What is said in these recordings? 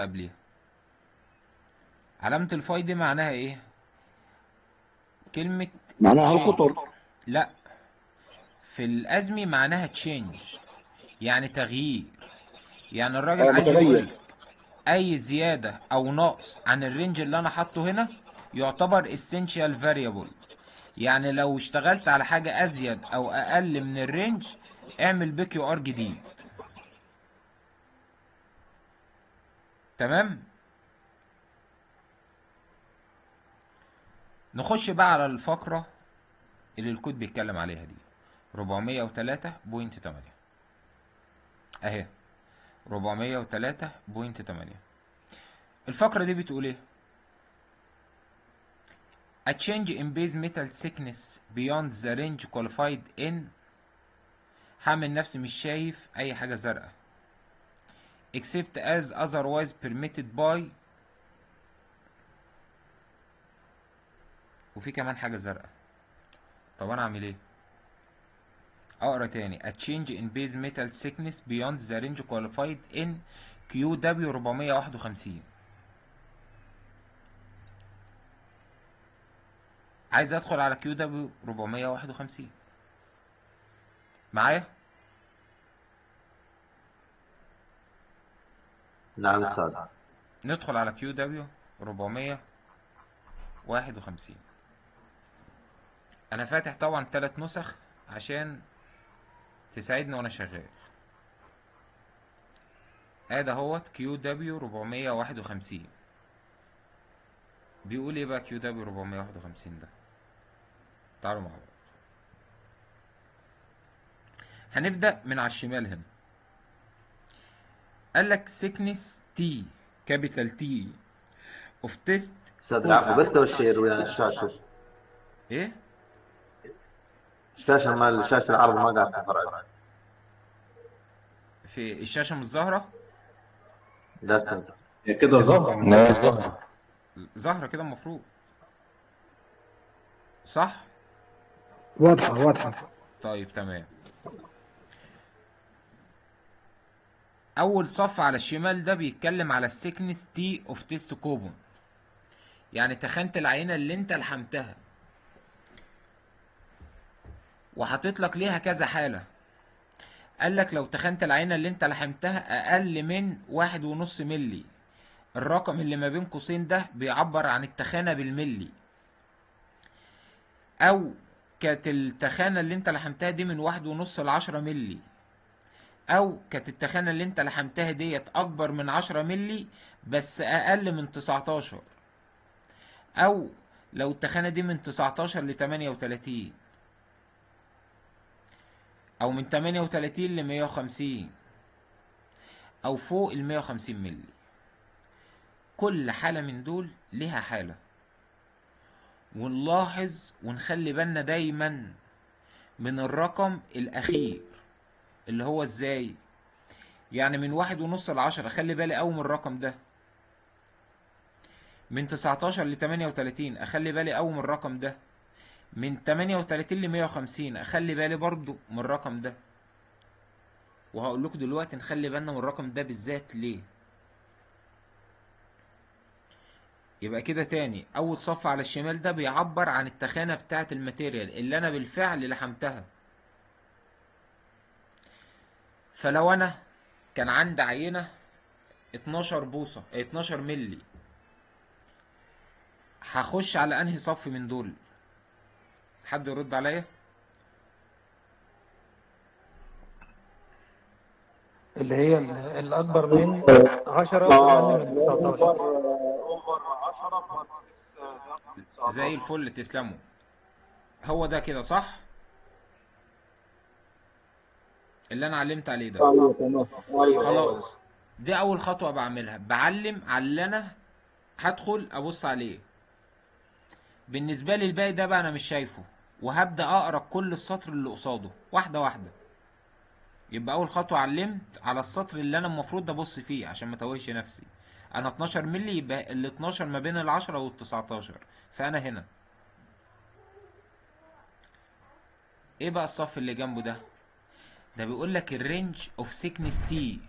قبليها. علامة الفاي دي معناها ايه؟ كلمة معناها change. القطر. لا، في الأزمي معناها تشينج، يعني تغيير. يعني الراجل عايز متغير. يقول أي زيادة أو نقص عن الرينج اللي أنا حاطه هنا يعتبر essential variable. يعني لو اشتغلت على حاجة أزيد أو أقل من الرينج اعمل بي كيو ار جديد. تمام. نخش بقى على الفقرة اللي الكود بيتكلم عليها دي، 403.8 اهي، 403.8. الفقرة دي بتقول ايه؟ A change in base metal thickness beyond the range qualified in. هعمل نفسي مش شايف اي حاجة زرقاء. except as otherwise permitted by. وفي كمان حاجة زرقاء. طب انا اعمل ايه؟ اقرا تاني. A change in base metal thickness beyond the range qualified in QW 451. عايز ادخل على QW 451 معايا. نعم أستاذ. ندخل على QW 451. انا فاتح طبعا 3 نسخ عشان تساعدني وانا شغال. ادي اهوت QW 451. بيقول ايه بقى QW 451 ده؟ تعالوا مع بعض. هنبدأ من على الشمال هنا. قال لك thickness T كابيتال T of test أستاذ العفو، كوب. بس لو الشير ويا الشاشة. ايه؟ الشاشة مال شاشة العرض ما قاعد تفرع. في الشاشة مش ظاهرة؟ لا أستاذ. هي كده ظهر. لا ظهر. ظاهرة كده المفروض، صح؟ واضحة واضحة. طيب تمام. اول صف على الشمال ده بيتكلم على السيكنس تي اوف تيست كوبون، يعني تخانة العينة اللي انت لحمتها وحاطط لك ليها كذا حالة. قال لك لو تخانة العينة اللي انت لحمتها اقل من 1.5 ملي، الرقم اللي ما بين قوسين ده بيعبر عن التخانة بالملي. او كانت التخانة اللي انت لحمتها دي من 1.5 ل10 ملي، او كانت التخانة اللي انت لحمتها ديت اكبر من 10 ملي بس اقل من 19، او لو التخانة دي من 19 ل 38، او من 38 ل 150، او فوق ال 150 ملي. كل حالة من دول ليها حالة. ونلاحظ ونخلي بالنا دايما من الرقم الاخير اللي هو ازاي. يعني من 1.5 ل10 خلي بالي اوي من الرقم ده. من 19 ل 38 اخلي بالي اوي من الرقم ده. من 38 ل 150 اخلي بالي برضو من الرقم ده. وهقول لكم دلوقتي نخلي بالنا من الرقم ده بالذات ليه. يبقى كده تاني، اول صف على الشمال ده بيعبر عن التخانة بتاعة الماتيريال اللي انا بالفعل لحمتها. فلو انا كان عندي عينة 12 بوصة 12 ملي، هخش على انهي صف من دول؟ حد يرد عليا؟ اللي هي الأكبر من 10 وأقل من 19. زي الفل، تسلموا. هو ده كده صح اللي انا علمت عليه ده. خلاص، دي اول خطوة بعملها، بعلم على اللي انا هدخل ابص عليه. بالنسبة لي الباقي ده بقى انا مش شايفه، وهبدأ اقرا كل السطر اللي قصاده واحدة واحدة. يبقى اول خطوة علمت على السطر اللي انا المفروض ابص فيه عشان ما توهش نفسي. انا 12 ملي، يبقى ال 12 ما بين ال10 وال 19، فانا هنا. ايه بقى الصف اللي جنبه ده؟ ده بيقول لك الرينج اوف سيكنس تي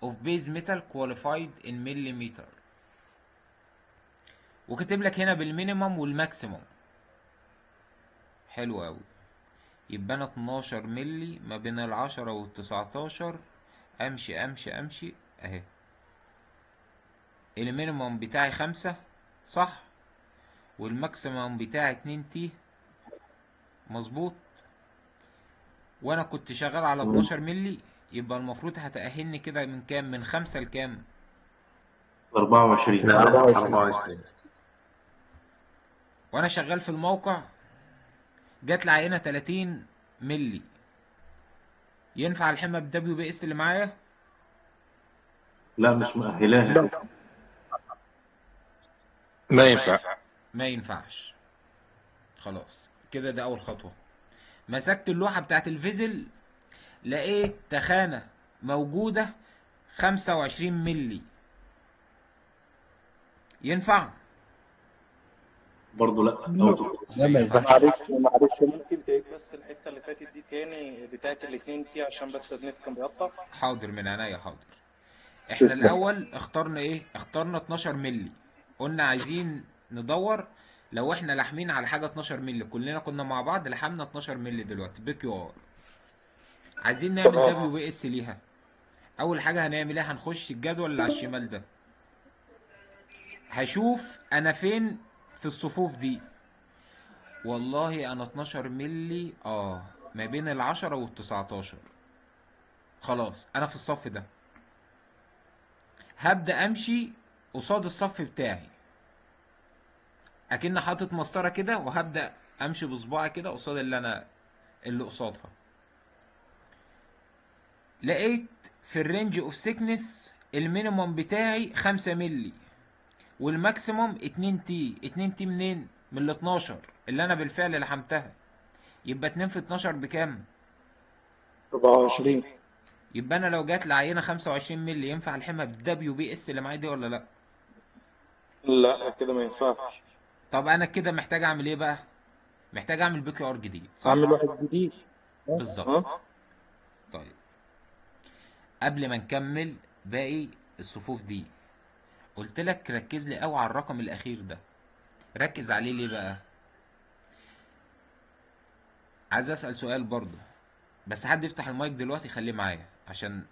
of base metal qualified in millimeter. وكاتب لك هنا بالمينيمم والماكسيمم. حلو قوي. يبقى انا 12 ملي ما بين العشرة والتسعتاشر. امشي امشي امشي اهي. المينيمم بتاعي 5 صح، والماكسيمم بتاعي 2 تي مظبوط، وانا كنت شغال على 12 ملي، يبقى المفروض هتأهلني كده من كام؟ من 5 لكام؟ 24. 24. وانا شغال في الموقع جات لي عينه 30 ملي. ينفع الحمى بالدبليو بي اس اللي معايا؟ لا مش مؤهلاها. ما ينفع. ما ينفعش. خلاص كده ده اول خطوه. مسكت اللوحه بتاعت الفيزل، لقيت تخانه موجوده 25 ملي. ينفع؟ برضه لا. ما ينفعش. معلش ممكن تعيد بس الحته اللي فاتت دي تاني بتاعت الاتنين تي عشان بس النت كان بيقطع. حاضر من عينيا حاضر. احنا الاول اخترنا ايه؟ اخترنا 12 ملي. قلنا عايزين ندور لو احنا لاحمين على حاجه 12 ملي، كلنا كنا مع بعض لحمنا 12 ملي دلوقتي بي كيو ار. عايزين نعمل دبليو بي اس ليها. اول حاجه هنعمل ايه؟ هنخش الجدول اللي على الشمال ده، هشوف انا فين في الصفوف دي. والله انا 12 ملي ما بين العشرة والتسعتاشر. خلاص انا في الصف ده. هبدأ امشي قصاد الصف بتاعي اكن حاطط مسطره كده، وهبدأ امشي بصباعي كده قصاد اللي قصادها. لقيت في الرينج اوف سيكنس المينيموم بتاعي 5 ملي، والماكسيموم 2 تي. 2 تي منين؟ من ال 12 اللي انا بالفعل لحمتها. يبقى 2 في 12 بكام؟ 24. يبقى انا لو جات لي عينه 25 ملي ينفع الحمها بالدبليو بي اس اللي معايا دي ولا لا؟ لا كده ما ينفعش. طب انا كده محتاج اعمل ايه بقى؟ محتاج اعمل بي كيو ار جديد صح؟ اعمل واحد جديد. بالظبط. طيب قبل ما نكمل باقي الصفوف دي، قلت لك ركز لي قوي على الرقم الاخير ده. ركز عليه ليه بقى؟ عايز اسال سؤال برضه، بس حد يفتح المايك دلوقتي خليه معايا عشان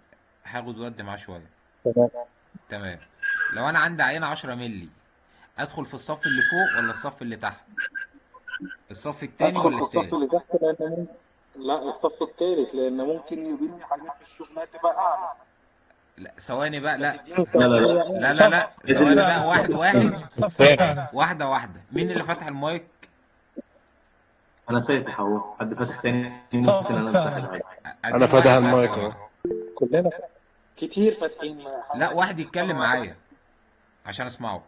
هاخد ود معاه شويه. تمام. لو انا عندي عينه 10 ملي، ادخل في الصف اللي فوق ولا الصف اللي تحت؟ الصف التاني ادخل ولا في الصف اللي التالت؟ تحت لان ممكن. لا الصف التالت لان ممكن يجيب لي حاجات في الشغل تبقى اعلى. لا ثواني بقى، لا فتديني لا لا لا. لا لا لا، ثواني بقى، واحد واحد، الصف الثاني. واحده واحده. مين اللي فتح المايك؟ انا فاتح اهو. حد فاتح تاني الصف ممكن انا امسح الثاني. العادي. عايزين انا فاتح واحد بس يا المايك جماعه. اهو. كلنا كتير فاتحين. لا واحد يتكلم معايا عشان اسمعه. هو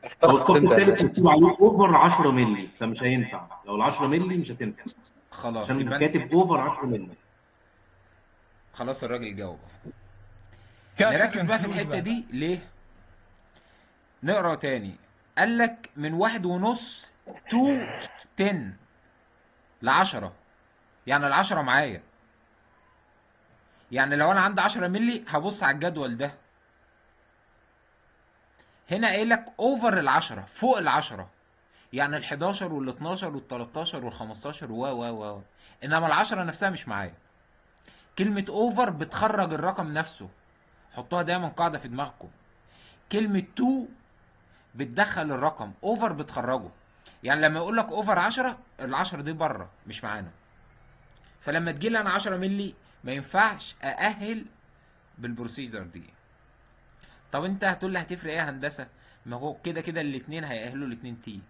اخترت الصف انت. الثالث مكتوب عليه اوفر 10 مللي، فمش هينفع. لو ال 10 مللي مش هتنفع خلاص عشان يبقى كاتب اوفر 10 مللي. خلاص الراجل جاوب. كاتب نركز بقى في include الحته بقى. دي ليه؟ نقرا تاني. قال لك من 1.5 to 10 ل10. يعني ال10 معايا. يعني لو انا عندي 10 ملي هبص على الجدول ده. هنا قايل لك اوفر ال10 فوق ال10. يعني ال11 وال12 وال13 وال15 و انما ال10 نفسها مش معايا. كلمة اوفر بتخرج الرقم نفسه. حطوها دايما قاعدة في دماغكم. كلمة تو بتدخل الرقم، اوفر بتخرجه. يعني لما يقول لك اوفر 10، ال10 دي بره مش معانا. فلما تجي لي انا 10 ملي ما ينفعش اأهل بالبروسيجر دي. طب انت هتقول لي هتفرق ايه يا هندسه؟ ما هو كده كده الاثنين هيأهلوا الاثنين تي.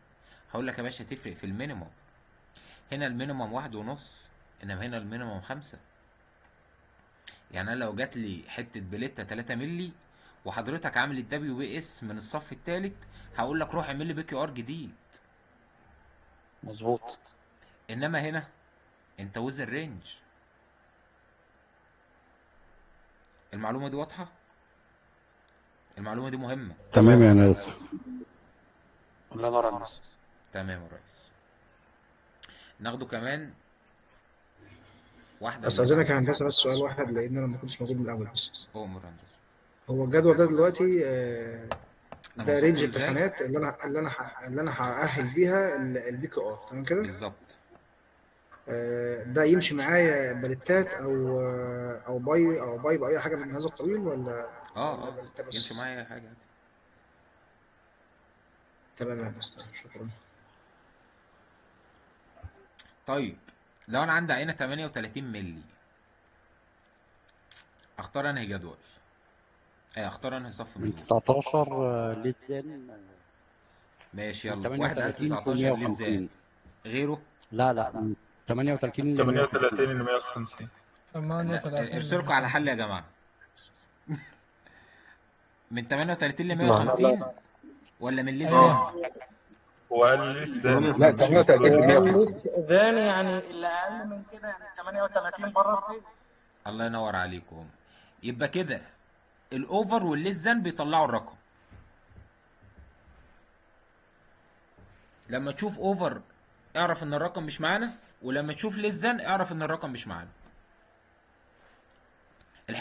هقول لك يا باشا تفرق في المينيموم. هنا المينيموم 1.5، انما هنا المينيموم 5. يعني انا لو جات لي حته بليته 3 ملي وحضرتك عامل الدبليو بي اس من الصف الثالث، هقول لك روح اعمل لي بي كيو ار جديد. مظبوط. انما هنا انت وزن رينج. المعلومه دي واضحه؟ المعلومه دي مهمه. تمام يا ناس. الله ينور على الناس. تمام يا ريس. ناخده كمان واحده بس من عايزينك الاول. يا هندسه بس سؤال واحد لان انا ما كنتش موجود من الاول بس. امر هندسه. هو الجدول ده دلوقتي انا ده وصلت رينج له ازاي؟ التخانات اللي انا هأهل بيها البي كي ار تمام كده. بالظبط. ده يمشي معايا باليتات او باي باي حاجه من هذا القبيل ولا اه باليتات يمشي بس. معايا اي حاجه عادي. تمام يا هندسه شكرا. طيب لو انا عندي عينه 38 مللي، اختار انهي جدول؟ اختار انهي صف من من دول؟ 19 للزن، ماشي من يلا، واحد قال 38 ل 19 للزان. 150. غيره؟ لا لا، من 38 ل 150. 38 ل 150. 38 ارسلكوا على حل يا جماعه. من 38 ل لا 150 ولا من للزان؟ ايوه. وقال لسه لا مش المفروض 38 ل ال 150. والثاني يعني اللي اقل من كده يعني 38 بره الفيزيك. الله ينور عليكم. يبقى كده الاوفر والليزان بيطلعوا الرقم. لما تشوف اوفر اعرف ان الرقم مش معانا، ولما تشوف ليزان اعرف ان الرقم مش معانا.